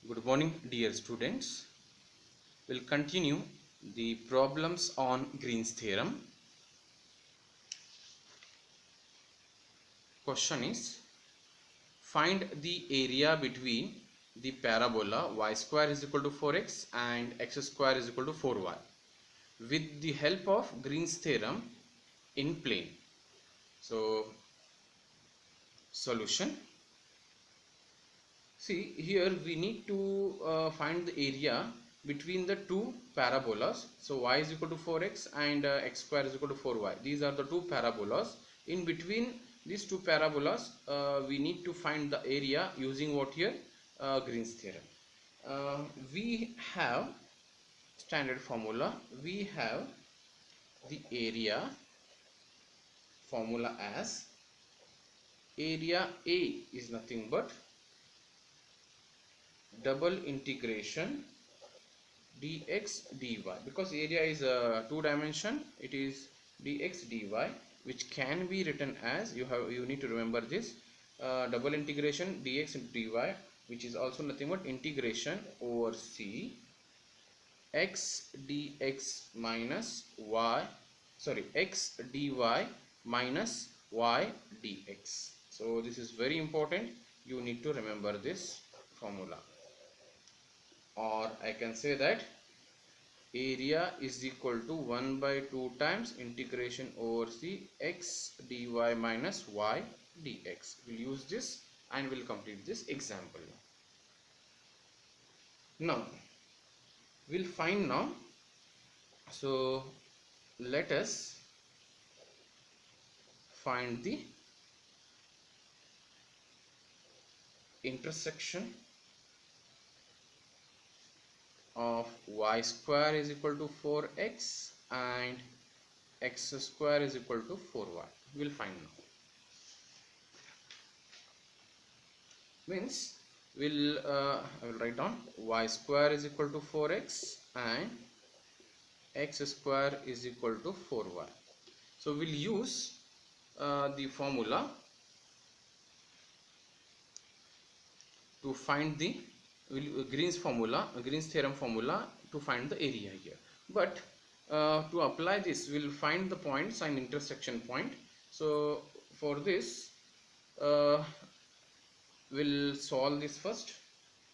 Good morning, dear students. We'll continue the problems on Green's theorem. Question is, find the area between the parabola y square is equal to 4x and x square is equal to 4y with the help of Green's theorem in plane. So, solution. See, here we need to find the area between the two parabolas. So y is equal to 4x and x square is equal to 4y. These are the two parabolas. In between these two parabolas, we need to find the area using what here? Green's theorem. We have standard formula. We have the area formula as area A is nothing but double integration dx dy, because area is a two dimension, it is dx dy, which can be written as, you need to remember this, double integration dx into dy, which is also nothing but integration over c x dx minus y, sorry, x dy minus y dx. So this is very important, you need to remember this formula. Or I can say that area is equal to 1 by 2 times integration over c x dy minus y dx. We'll use this and we'll complete this example. Now we'll find now. So let us find the intersection of y square is equal to 4x and x square is equal to 4y. We'll find now. Means I will write down y square is equal to 4x and x square is equal to 4y. So we'll use the formula to find the Green's theorem formula to find the area here. But to apply this, we'll find the points and intersection point. So for this, we'll solve this first.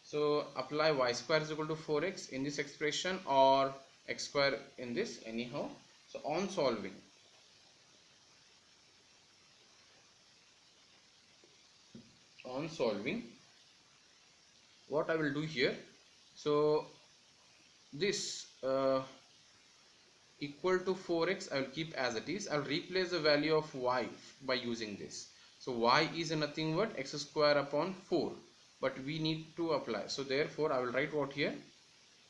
So apply y square is equal to 4x in this expression or x square in this, anyhow. So on solving, what I will do here, so this equal to 4x I will keep as it is. I will replace the value of y by using this. So y is nothing but x square upon 4, but we need to apply. So therefore I will write what here,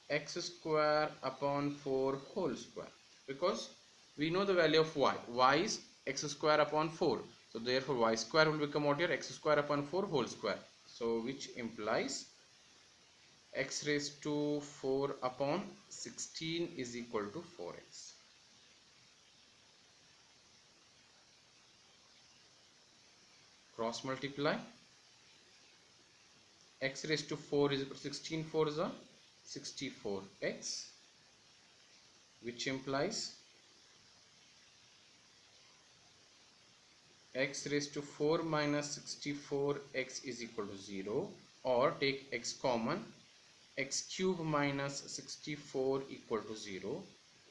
x square upon 4 whole square, because we know the value of y is x square upon 4. So therefore y square will become what here, x square upon 4 whole square. So which implies x raised to 4 upon 16 is equal to 4x. Cross multiply, x raised to 4 is equal to 16 4s are 64x, which implies x raised to 4 minus 64x is equal to 0, or take x common, x cube minus 64 equal to 0,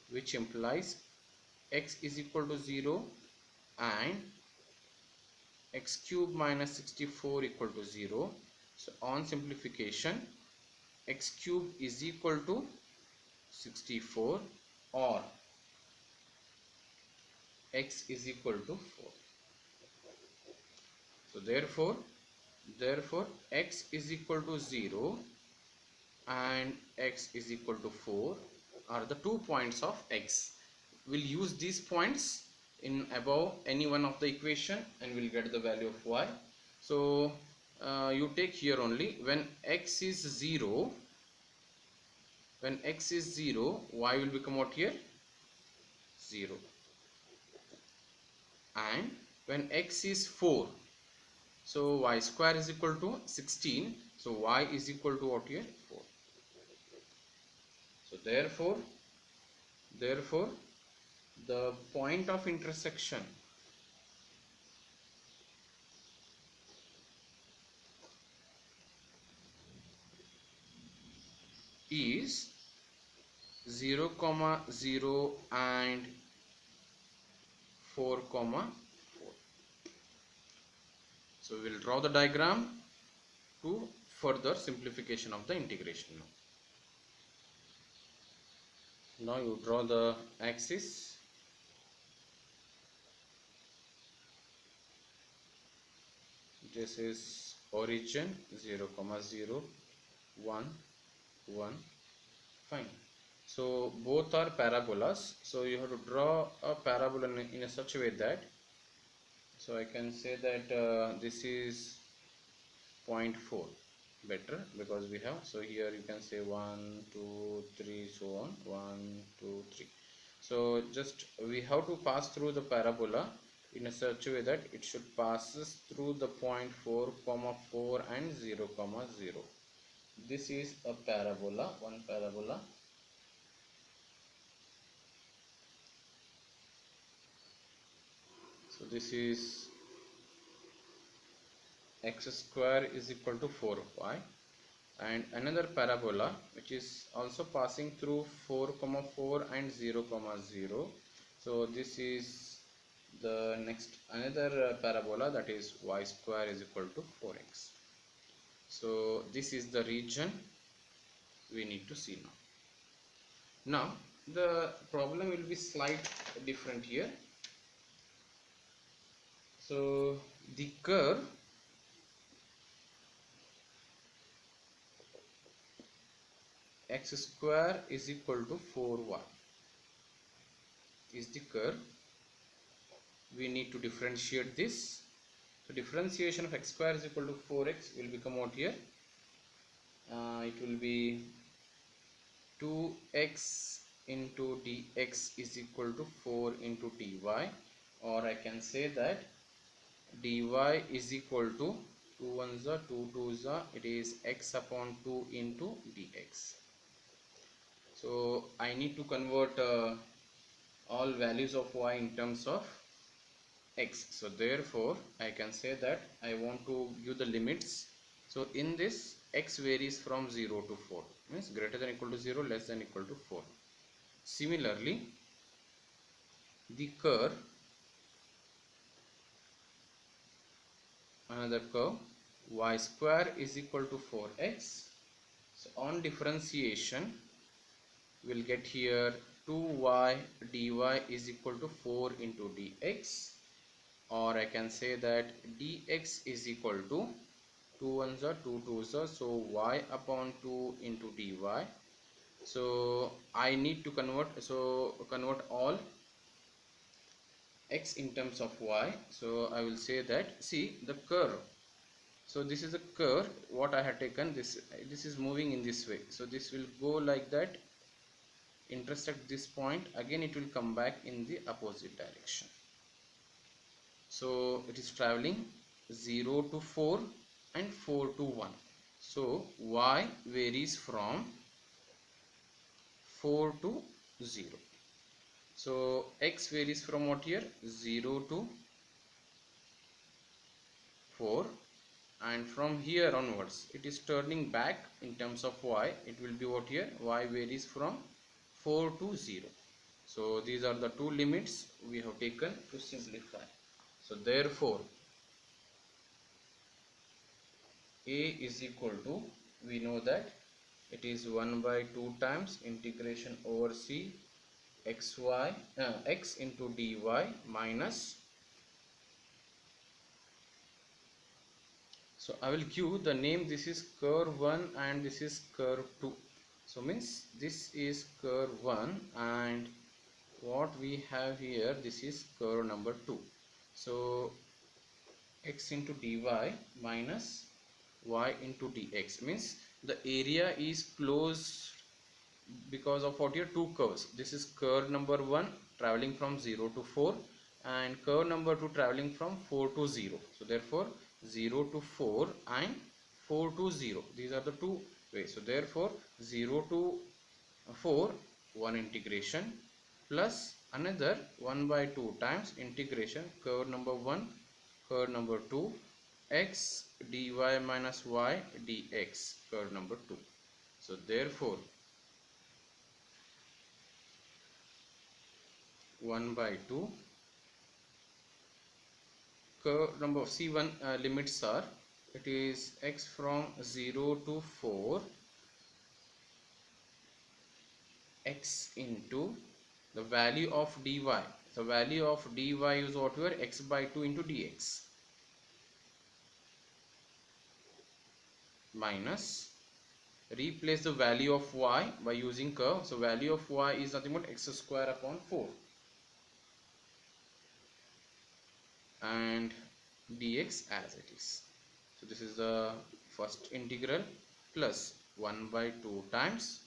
which implies x is equal to 0 and x cube minus 64 equal to 0. So on simplification, x cube is equal to 64 or x is equal to 4. So therefore x is equal to 0 and x is equal to 4 are the 2 points of x. We'll use these points in above any one of the equation and we'll get the value of y. So you take here only, when x is 0, y will become what here, 0, and when x is 4, so y square is equal to 16, So y is equal to what here? 4. So therefore the point of intersection is 0, 0 and 4, 4. So we will draw the diagram to further simplification of the integration. Now you draw the axis. This is origin 0, 0, 1, 1. Fine. So both are parabolas. So you have to draw a parabola in a such a way that, so I can say that this is 0.4 better, because we have, so here you can say 1, 2, 3, so on, 1, 2, 3. So just we have to pass through the parabola in a such a way that it should passes through the 0.4, 4 and 0, 0. This is a parabola, one parabola. So this is x square is equal to 4y, and another parabola which is also passing through 4, 4 and 0, 0. So this is the next another parabola, that is y square is equal to 4x. So this is the region we need to see now. Now the problem will be slight different here. So the curve x square is equal to 4y is the curve. We need to differentiate this. So differentiation of x square is equal to 4x will become out here. It will be 2x into dx is equal to 4 into dy, or I can say that dy is equal to 2 1s are 2 2s are, it is x upon 2 into dx. So I need to convert all values of y in terms of x. So therefore I can say that I want to give the limits. So in this, x varies from 0 to 4, means greater than equal to 0, less than equal to 4. Similarly, the curve, another curve, y square is equal to 4x. So on differentiation, we'll get here 2y dy is equal to 4 into dx, or I can say that dx is equal to 2 1s are 2 2s are, so y upon 2 into dy. So I need to convert all x in terms of y. So I will say that, see the curve, so this is a curve what I had taken, this is moving in this way, so this will go like that, intersect this point, again it will come back in the opposite direction. So it is traveling 0 to 4 and 4 to 1. So y varies from 4 to 0. So x varies from what here? 0 to 4, and from here onwards it is turning back in terms of y. It will be what here? Y varies from 4 to 0. So these are the two limits we have taken to simplify. So therefore a is equal to, we know that it is 1 by 2 times integration over c xy x into dy minus, so I will give the name, this is curve 1 and this is curve 2. So means this is curve 1 and what we have here, this is curve number 2. So x into dy minus y into dx, means the area is closed because of what here, two curves. This is curve number 1 traveling from 0 to 4 and curve number 2 traveling from 4 to 0. So therefore 0 to 4 and 4 to 0. These are the two ways. So therefore 0 to 4 one integration plus another 1 by 2 times integration curve number 1, curve number 2, x dy minus y dx, curve number 2. So therefore 1 by 2 curve number C1 limits are, it is x from 0 to 4 x into the value of dy. The value of dy is whatever, x by 2 into dx, minus replace the value of y by using curve. So value of y is nothing but x square upon 4 and dx as it is. So this is the first integral plus 1 by 2 times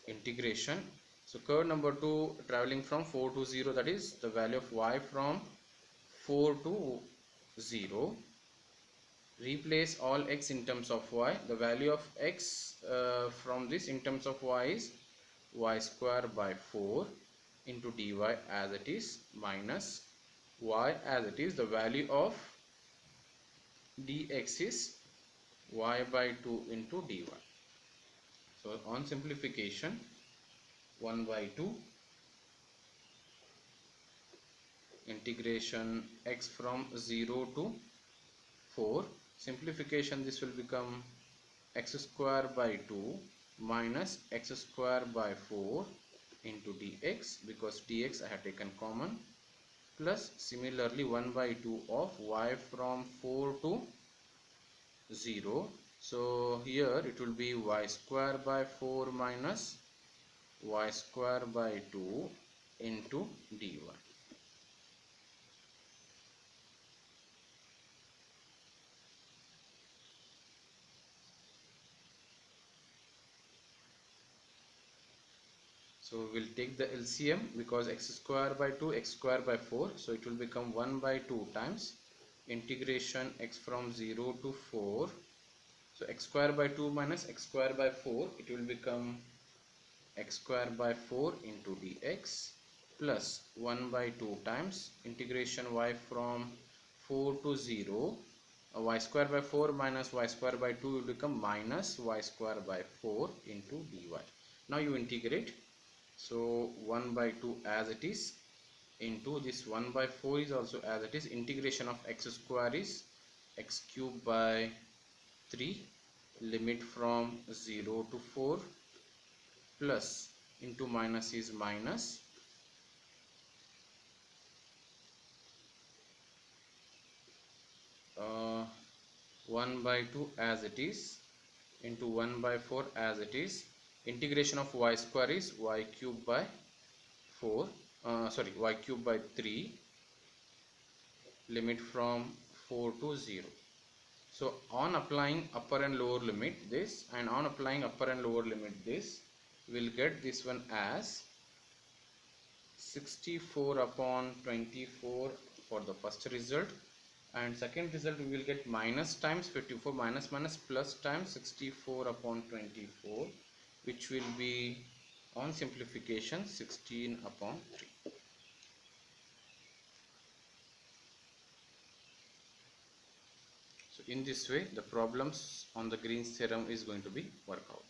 integration. So curve number 2 traveling from 4 to 0, that is the value of y from 4 to 0. Replace all x in terms of y. The value of x from this in terms of y is y square by 4 into dy as it is, minus y as it is. The value of dx is y by 2 into dy. So on simplification, 1 by 2 integration x from 0 to 4, simplification, this will become x square by 2 minus x square by 4 into dx, because dx I have taken common, plus similarly 1 by 2 of y from 4 to 0. So here it will be y square by 4 minus y square by 2 into dy. So we will take the LCM, because x square by 2, x square by 4, so it will become 1 by 2 times integration x from 0 to 4. So x square by 2 minus x square by 4, it will become x square by 4 into dx, plus 1 by 2 times integration y from 4 to 0. Y square by 4 minus y square by 2 will become minus y square by 4 into dy. Now you integrate. So 1 by 2 as it is into this 1 by 4 is also as it is. Integration of x square is x cube by 3, limit from 0 to 4, plus into minus is minus, uh, 1 by 2 as it is into 1 by 4 as it is. Integration of y square is y cube by 4, y cube by 3, limit from 4 to 0. So on applying upper and lower limit this, and on applying upper and lower limit this, we'll get this one as 64 upon 24 for the first result, and second result we will get minus times 54 minus minus plus times 64 upon 24, which will be on simplification 16 upon 3. So in this way the problems on the Green's theorem is going to be worked out.